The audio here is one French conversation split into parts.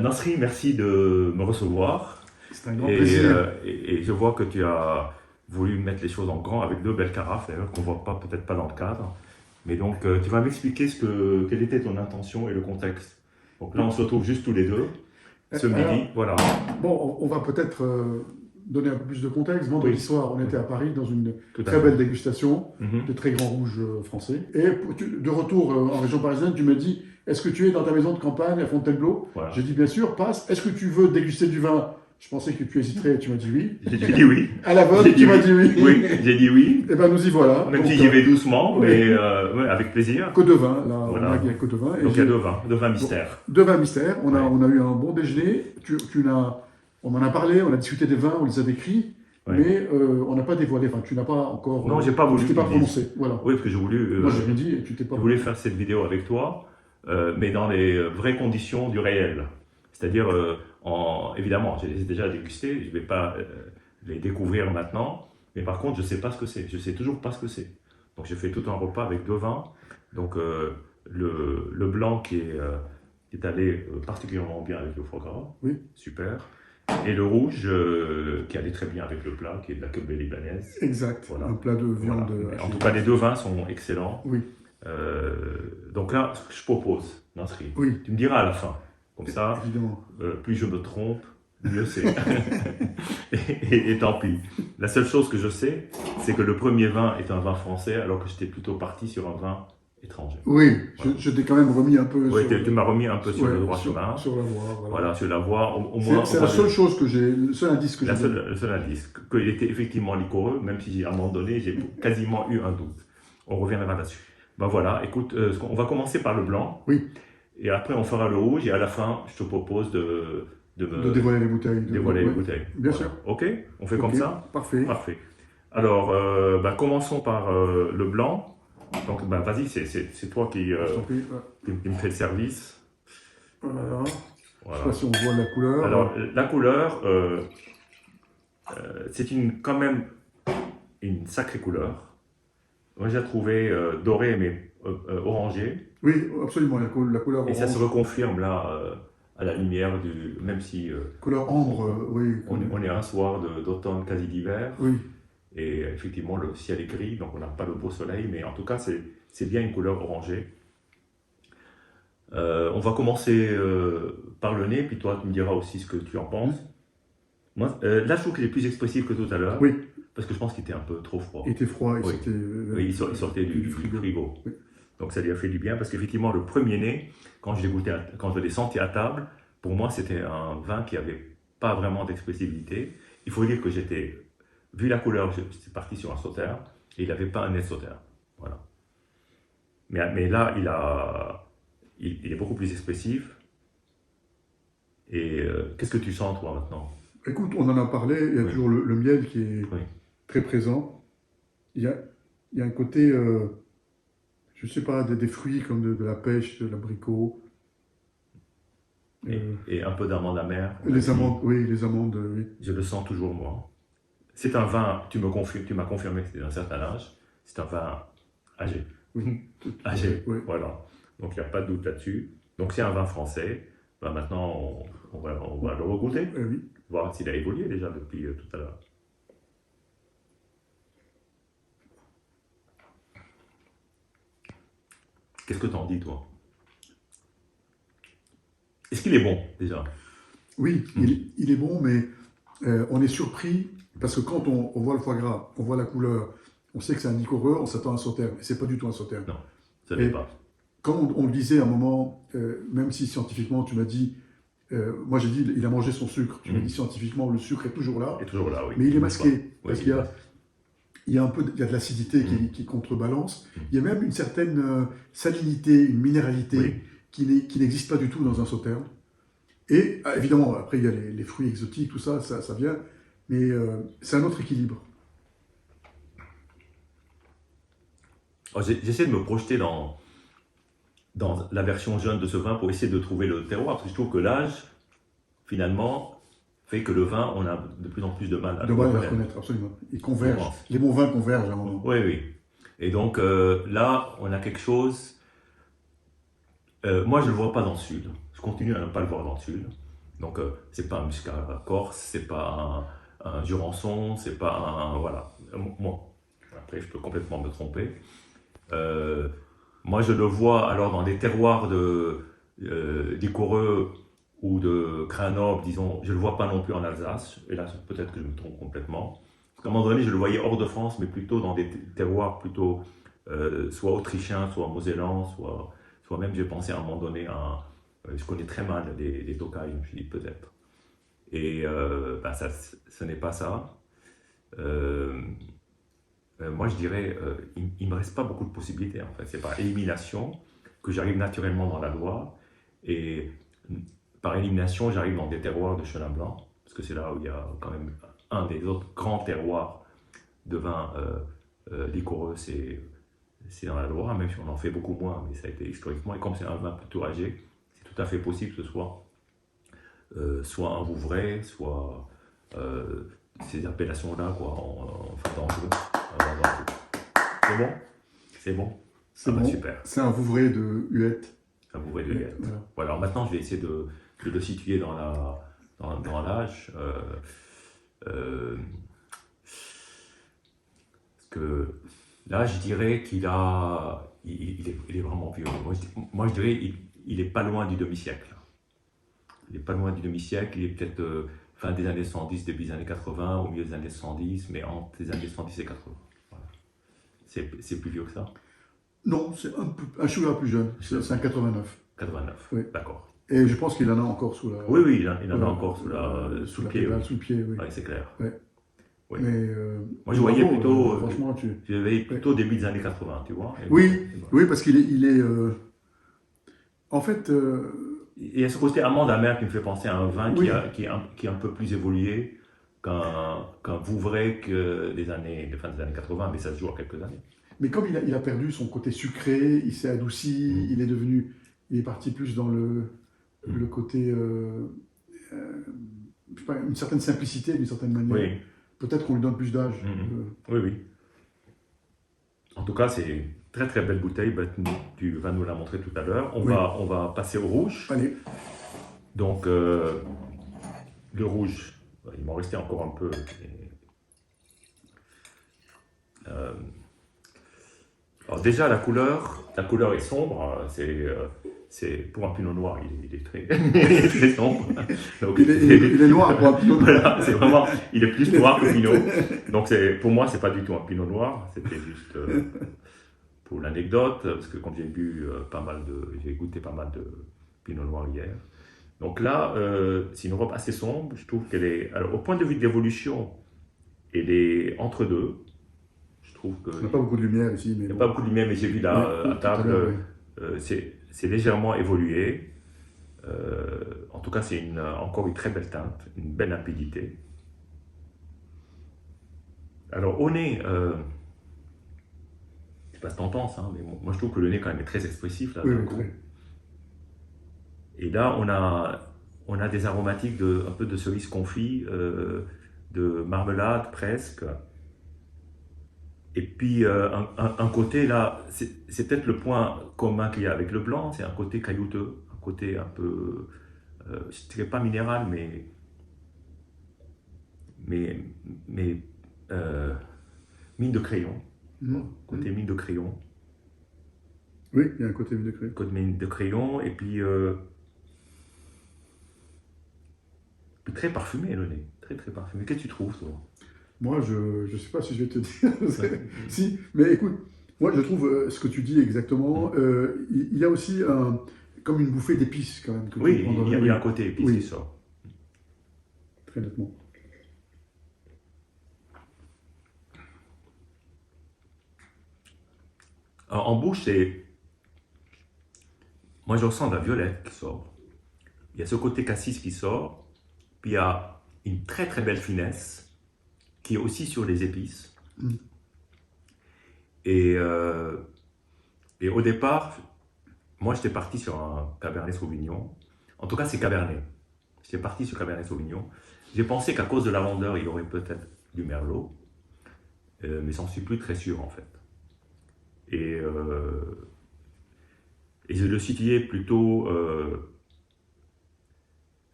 Nasri, merci de me recevoir. C'est un grand plaisir. Et je vois que tu as voulu mettre les choses en grand avec deux belles carafes, d'ailleurs, qu'on ne voit pas, peut-être pas dans le cadre. Mais donc, tu vas m'expliquer quelle était ton intention et le contexte. Donc là, on se retrouve juste tous les deux, ce Alors, midi, voilà. bon, on va peut-être donner un peu plus de contexte. Vendredi Oui. soir, on était à Paris dans une Tout à très fait. belle dégustation Mhm. de très grands rouges français. Et de retour en région parisienne, tu me dis, est-ce que tu es dans ta maison de campagne à Fontainebleau? Voilà. J'ai dit, bien sûr, passe. Est-ce que tu veux déguster du vin? Je pensais que tu hésiterais, tu m'as dit oui. J'ai dit oui. À la J'ai vote, dit tu m'as dit oui. Oui, j'ai dit oui. Et ben nous y voilà. Même Donc, si j'y vais doucement, oui. mais ouais, avec plaisir. que de vin, là, Voilà. on a que de vin. Et Donc il y a j'ai- deux vins mystères. Deux vins mystères. Ouais. On a eu un bon déjeuner. On en a parlé, on a discuté des vins, on les a décrits, Ouais. mais on n'a pas dévoilé. Enfin, tu n'as pas encore. Non, j'ai pas voulu Tu t'es pas qu'ils disent. prononcé. Voilà. Oui, parce que j'ai voulu, Moi, j'ai rien dit et tu t'es pas je voulais prononcé. faire cette vidéo avec toi, mais dans les vraies conditions du réel. C'est-à-dire, évidemment, je les ai déjà dégustés, je ne vais pas les découvrir maintenant, mais par contre, je ne sais pas ce que c'est. Je ne sais toujours pas ce que c'est. Donc, j'ai fait tout un repas avec deux vins. Donc, le blanc qui est allé particulièrement bien avec le foie gras, Oui. super. Et le rouge qui allait très bien avec le plat, qui est de la kebab libanaise. Exact. Voilà. Un plat de viande. Voilà. Mais en hachée. tout cas, les deux vins sont excellents. Oui. Donc là, ce que je propose, Nasri, Oui. tu me diras à la fin. Comme ça, Évidemment. plus je me trompe, mieux c'est. et tant pis. La seule chose que je sais, c'est que le premier vin est un vin français, alors que j'étais plutôt parti sur un vin étranger. Oui. Voilà. Je t'ai quand même remis un peu. Oui, sur tu m'as remis un peu sur ouais, le droit chemin. sur la voie. Voilà, sur la voie. Au moins, C'est la seule chose que j'ai, le seul indice que j'ai. le seul indice, qu'il était effectivement liquoreux, même si à un moment donné, j'ai quasiment eu un doute. On reviendra là-dessus. Ben voilà, écoute, on va commencer par le blanc. Oui. Et après, on fera le rouge. Et à la fin, je te propose de De dévoiler les bouteilles. dévoiler les ouais. bouteilles. Bien Voilà. sûr. Ok, on fait Ok, comme ça. Parfait. Parfait. Alors, commençons par le blanc. Donc, vas-y, c'est toi Je t'en prie. qui me fais le service. Voilà. Je ne sais Voilà. pas si on voit la couleur. Alors, la couleur, c'est quand même une sacrée couleur. Moi, j'ai trouvé doré, mais orangé. Oui, absolument, la couleur Et ça se orange. reconfirme là, à la lumière même si Couleur ambre, oui. on est un soir d'automne, quasi d'hiver. Oui, Et effectivement, le ciel est gris, donc on n'a pas le beau soleil, mais en tout cas, c'est bien une couleur orangée. On va commencer par le nez, puis toi, tu me diras aussi ce que tu en penses. Moi, là, je trouve qu'il est plus expressif que tout à l'heure, oui, parce que je pense qu'il était un peu trop froid. il était froid et Oui. c'était. Oui, il sortait du frigo. Oui. Donc ça lui a fait du bien, parce qu'effectivement, le premier nez, quand je l'ai senti à table, pour moi, c'était un vin qui n'avait pas vraiment d'expressivité. Il faut dire que vu la couleur, j'étais parti sur un sauterne, et il n'avait pas un nez de sauterne. Voilà. Mais là, il est beaucoup plus expressif. Et qu'est-ce que tu sens, toi, maintenant? Écoute, on en a parlé, il y a Oui. toujours le miel qui est Oui. très présent. Il y a un côté, je ne sais pas, des fruits comme de la pêche, de l'abricot. Et un peu d'amande amère. Les amandes, oui, les amandes, oui. Je le sens toujours, moi. C'est un vin, tu m'as confirmé que c'était d'un certain âge, c'est un vin âgé. Oui. Âgé, Oui. voilà. Donc il n'y a pas de doute là-dessus. Donc c'est un vin français. Maintenant, on va le regoûter, Oui. voir s'il a évolué déjà depuis tout à l'heure. Qu'est-ce que t'en dis, toi? Est-ce qu'il est bon, déjà? Oui, il est bon, mais on est surpris parce que quand on voit le foie gras, on voit la couleur, on sait que c'est un liquoreux, on s'attend à un sauterne. Et c'est pas du tout un sauterne. Non, ça n'est pas. Comme on le disait à un moment, même si scientifiquement tu m'as dit, moi j'ai dit il a mangé son sucre, tu m'as dit scientifiquement le sucre est toujours là, Il est toujours là, oui. mais il est N'est-ce masqué pas? parce Oui, qu'il y a de l'acidité qui contrebalance. Il y a même une certaine salinité, une minéralité Oui. qui n'existe pas du tout dans un sauterne. Et évidemment, après il y a les fruits exotiques, tout ça, ça vient, mais c'est un autre équilibre. Oh, j'essaie de me projeter dans la version jeune de ce vin pour essayer de trouver le terroir, parce que je trouve que l'âge, finalement, fait que le vin, on a de plus en plus de mal à De mal à le reconnaître. reconnaître, absolument. Ils convergent. Je pense. Les bons vins convergent à un moment. Oui, oui. Et donc là, on a quelque chose. Moi, je ne le vois pas dans le sud. Je continue à ne pas le voir dans le sud. Donc, c'est pas un muscat corse, c'est pas un jurançon, c'est pas un. Voilà. Moi, après, je peux complètement me tromper. Euh, Moi, je le vois alors dans des terroirs d'Icoreux ou de Grenoble, disons, je le vois pas non plus en Alsace. Et là, peut-être que je me trompe complètement. Parce qu'à un moment donné, je le voyais hors de France, mais plutôt dans des terroirs plutôt soit autrichiens, soit mosellans, soit même, j'ai pensé à un moment donné je connais très mal les Tokai, je me suis dit peut-être. Et ben ça, ce n'est pas ça. Euh, Moi, je dirais, il ne me reste pas beaucoup de possibilités. En fait, c'est par élimination que j'arrive naturellement dans la Loire, et par élimination, j'arrive dans des terroirs de Chenin Blanc, parce que c'est là où il y a quand même un des autres grands terroirs de vin liquoreux, c'est dans la Loire, même si on en fait beaucoup moins, mais ça a été historiquement. Et comme c'est un vin plutôt âgé, c'est tout à fait possible que ce soit un Vouvray, soit ces appellations-là, quoi, en fait, c'est bon? C'est bon? C'est Ah bah bon. super, C'est un Vouvray de Huette. un Vouvray de Liette. Voilà. Voilà, alors maintenant je vais essayer de le situer dans l'âge. Euh, Parce que là, je dirais il est vraiment vieux. Moi, je dirais il est pas loin du demi-siècle. Il est pas loin du demi-siècle. Il est peut-être fin des années 110, début des années 80, au milieu des années 110, mais entre les années 110 et 80. Voilà. C'est plus vieux que ça? Non, c'est un chouïa plus jeune. C'est un 89. 89, Oui. d'accord. Et je pense qu'il en a encore sous la. Oui, oui, il en a voilà, encore sous le pied. pédale, Oui. sous le pied, oui. Ouais, c'est clair. Ouais. Oui. Mais Moi, je voyais bravo, plutôt, franchement, je voyais plutôt début des années 80, tu vois. Et Oui, voilà. oui, parce qu'il est en fait, Il y a ce côté amande amère qui me fait penser à un vin oui, qui est un peu plus évolué qu'un Vouvray que de fin des années 80, mais ça se joue à quelques années. mais comme il a perdu son côté sucré, il s'est adouci, Mm. il est parti plus dans le côté, je sais pas, une certaine simplicité d'une certaine manière. Oui. Peut-être qu'on lui donne plus d'âge. Oui, oui. En tout cas, c'est une très très belle bouteille. Bah, tu vas nous la montrer tout à l'heure. Oui. On va passer au rouge. Allez, Donc, le rouge, il m'en restait encore un peu. Euh, alors déjà, la couleur est sombre. C'est pour un pinot noir, il est très, il est très sombre. Donc, il est noir pour un pinot noir. voilà, c'est vraiment, il est plus noir que pinot. Donc pour moi, c'est pas du tout un pinot noir. C'était juste pour l'anecdote, parce que quand j'ai goûté pas mal de pinot noir hier. Donc là, c'est une robe assez sombre. Je trouve qu'elle est, alors, au point de vue de l'évolution, elle est entre deux. Je trouve que Il n'y a pas beaucoup de lumière ici, mais il n'y a bon. pas beaucoup de lumière, mais j'ai vu là Oui, à tout à table, l'heure, c'est légèrement évolué. En tout cas, c'est encore une très belle teinte, une belle limpidité. Alors au nez, je sais pas si t'entends ça, mais moi je trouve que le nez quand même est très expressif là, oui, d'un oui, coup. très. Et là, on a des aromatiques un peu de cerise confit, de marmelade presque. Et puis un côté là, c'est peut-être le point commun qu'il y a avec le blanc, c'est un côté caillouteux, un côté un peu, je dirais pas minéral, mais, mais mine de crayon, côté mine de crayon, Oui, il y a un côté décret. côté mine de crayon, et puis très parfumé le nez, très très parfumé. Qu'est-ce que tu trouves toi? Moi, je ne sais pas si je vais te dire. Si, mais écoute, moi, je trouve ce que tu dis exactement. Il y a aussi comme une bouffée d'épices, quand même. Que Oui, tu prends dans il y a un côté épice Oui. qui sort. Très nettement. Alors, en bouche, moi je ressens de la violette qui sort. Il y a ce côté cassis qui sort, puis il y a une très très belle finesse qui est aussi sur les épices. Et au départ, moi j'étais parti sur un Cabernet Sauvignon. En tout cas, c'est Cabernet. J'étais parti sur Cabernet Sauvignon. J'ai pensé qu'à cause de la rondeur, il y aurait peut-être du Merlot, mais j'en suis plus très sûr en fait. Et je le situais plutôt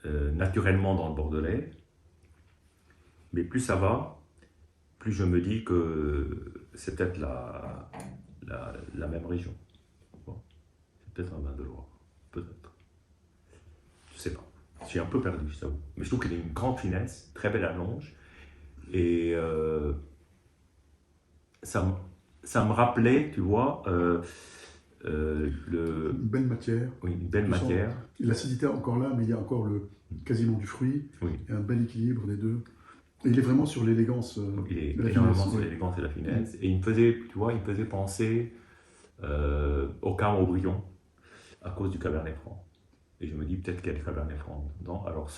naturellement dans le Bordelais. Mais plus ça va, plus je me dis que c'est peut-être la même région. Bon, c'est peut-être un vin de Loire, peut-être. Je sais pas. Je suis un peu perdu, je t'avoue. Mais je trouve qu'il a une grande finesse, très belle allonge. Et ça me rappelait, tu vois, Une belle matière. oui, une belle Tu sens matière. l'acidité est encore là, mais il y a encore quasiment du fruit. Oui. Il y a un bel équilibre des deux. Et il est vraiment sur l'élégance Il est de la énormément finesse. sur Oui. l'élégance et la finesse. Et il me faisait, tu vois, il me faisait penser au Camargue-Aubryon à cause du Cabernet Franc. Et je me dis peut-être qu'il y a des Cabernet Franc dedans. Alors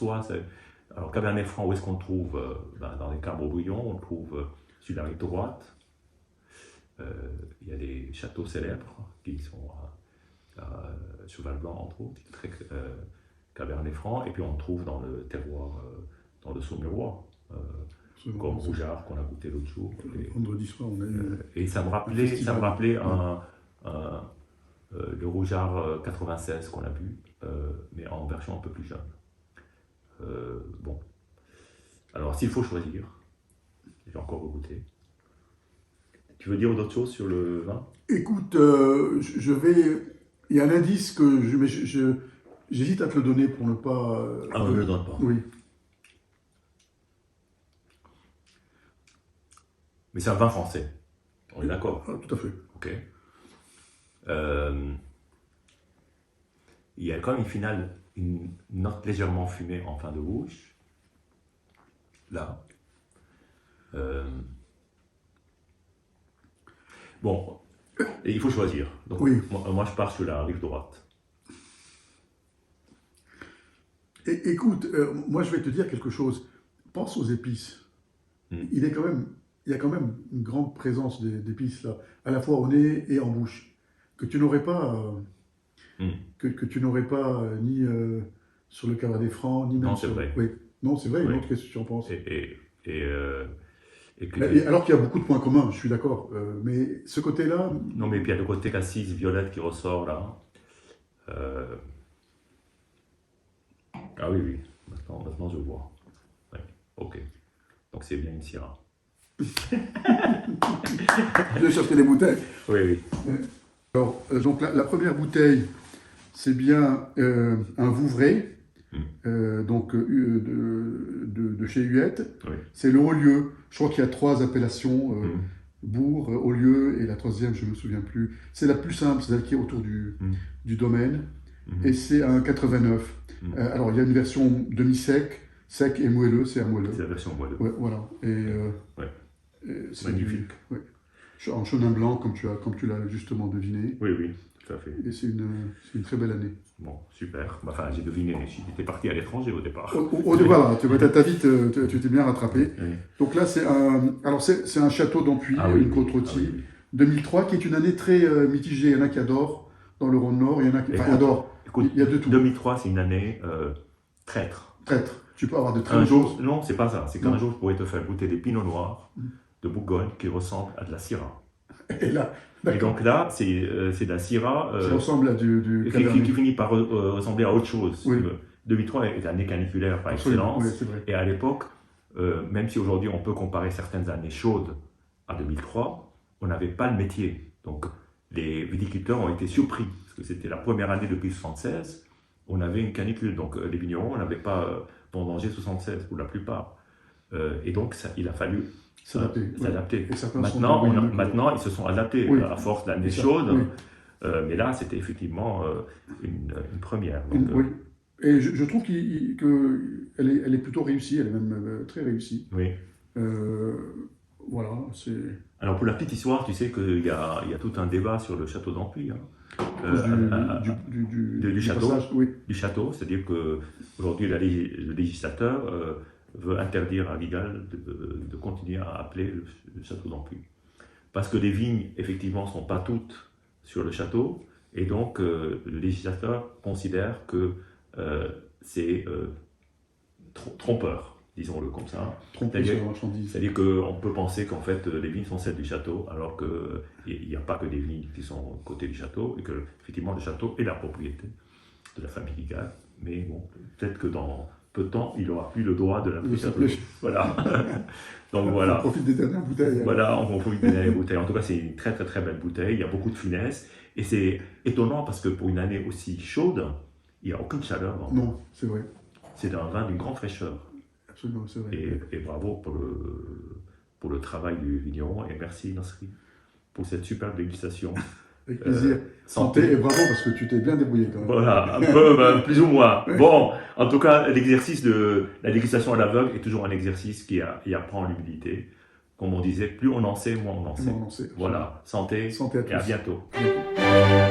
Cabernet Franc, où est-ce qu'on le trouve? Dans les Camargue-Aubryon, on le trouve sur la rive droite. Il y a des châteaux célèbres qui sont à Cheval Blanc, entre autres, très Cabernet Franc. Et puis on le trouve dans le terroir, dans le Saumurois. Comme Rougeard qu'on a goûté l'autre jour. Vendredi soir, on a eu. Et ça me rappelait le Rougeard 96 qu'on a bu, mais en version un peu plus jeune. Bon. Alors s'il faut choisir, j'ai encore goûté. Tu veux dire d'autres choses sur le vin? Écoute, je vais. Il y a un indice que j'hésite à te le donner pour ne pas. Ah, on ne le donne pas. Oui. Mais c'est un vin français. On est d'accord? Ah, tout à fait. Ok. Il y a quand même une note légèrement fumée en fin de bouche. Là. Bon, et il faut choisir. Donc, Oui. moi, je pars sur la rive droite. Et, écoute, moi je vais te dire quelque chose. Pense aux épices. Il y a quand même une grande présence d'épices là, à la fois au nez et en bouche, que tu n'aurais pas, que tu n'aurais pas ni sur le Cabernet Franc, ni même Non, sur. c'est vrai. Oui. Non, c'est vrai. Oui. Non, qu'est-ce que tu en penses? Alors qu'il y a beaucoup de points communs, je suis d'accord. Mais ce côté-là. Non, mais puis il y a le côté cassis violette qui ressort là. Ah oui, oui. Maintenant je vois. Ouais. Ok. Donc c'est bien une Syrah. Je cherchais les bouteilles. Oui, oui. Alors, donc la première bouteille, c'est bien un Vouvray, donc de chez Huette. Oui. C'est le Haut-Lieu. Je crois qu'il y a 3 appellations, Bourg, Haut-Lieu, et la troisième, je ne me souviens plus. C'est la plus simple, c'est celle qui est autour du domaine. Et c'est un 89. Alors, il y a une version demi-sec, sec et moelleux, c'est un moelleux. C'est la version moelleux. Ouais, voilà. C'est magnifique. En chenin blanc, comme tu l'as justement deviné. Oui, oui, tout à fait. Et c'est une très belle année. Bon, super. Enfin, j'ai deviné. J'étais parti à l'étranger au départ. Voilà, ta vie, tu t'es bien rattrapé. Oui. Donc là, c'est un château d'Ampuis, une côte rôtie, 2003, qui est une année très mitigée. Il y en a qui adorent dans le Rhône-Nord, il y en a qui adorent. Écoute, il y a de tout. 2003, c'est une année traître. Traître. Tu peux avoir de très Un bonnes jour, choses. non, c'est pas ça. C'est qu'un Non. jour, je pourrais te faire goûter des pinots noirs de Bourgogne qui ressemblent à de la Syrah. Et là, Et donc là, c'est de la Syrah ça ressemble à du qui Cabernet. finit par ressembler à autre chose. Oui. 2003 est l'année caniculaire par Absolument, excellence. oui, c'est vrai. Et à l'époque, même si aujourd'hui on peut comparer certaines années chaudes à 2003, on n'avait pas le métier. Donc les viticulteurs ont été surpris, parce que c'était la première année depuis 1976, on avait une canicule. Donc les vignerons n'avaient pas vendanger 76 pour la plupart. Et donc il a fallu s'adapter. Et certains Maintenant, ils se sont adaptés à force d'années chaudes. Oui. Mais là, c'était effectivement une première. Donc, Oui. Et je trouve qu'elle est plutôt réussie, elle est même très réussie. Oui. Voilà, c'est. Alors pour la petite histoire, tu sais qu'il y a tout un débat sur le château d'Ampuis. Du château, passage, oui. du château, c'est-à-dire qu'aujourd'hui le législateur veut interdire à Vigal de continuer à appeler le château d'Ampuis. Parce que les vignes, effectivement, ne sont pas toutes sur le château, et donc le législateur considère que c'est trompeur, disons-le comme ça. Tromper sur la marchandise. C'est-à-dire qu'on peut penser qu'en fait les vignes sont celles du château, alors qu'il n'y a pas que des vignes qui sont côté du château, et que effectivement le château est la propriété de la famille Vigal. Mais bon, peut-être que dans peu de temps, il n'aura plus le droit de la De faire. s'appeler. Voilà. Donc On voilà. profite des dernières bouteilles. Voilà, on profite des dernières bouteilles. En tout cas, c'est une très très très belle bouteille. Il y a beaucoup de finesse. Et c'est étonnant parce que pour une année aussi chaude, il n'y a aucune chaleur. Non, c'est vrai. C'est un vin d'une grande fraîcheur. Absolument, c'est vrai. Et bravo pour le travail du vigneron. Et merci Nasri pour cette superbe dégustation. Avec plaisir. Santé et bravo parce que tu t'es bien débrouillé quand même. Voilà, un peu, ben, plus ou moins. Bon, en tout cas, l'exercice de la dégustation à l'aveugle est toujours un exercice qui apprend l'humilité. Comme on disait, plus on en sait, moins on en sait. Comment on en sait. Voilà, santé, Santé à tous. et à bientôt. Bientôt.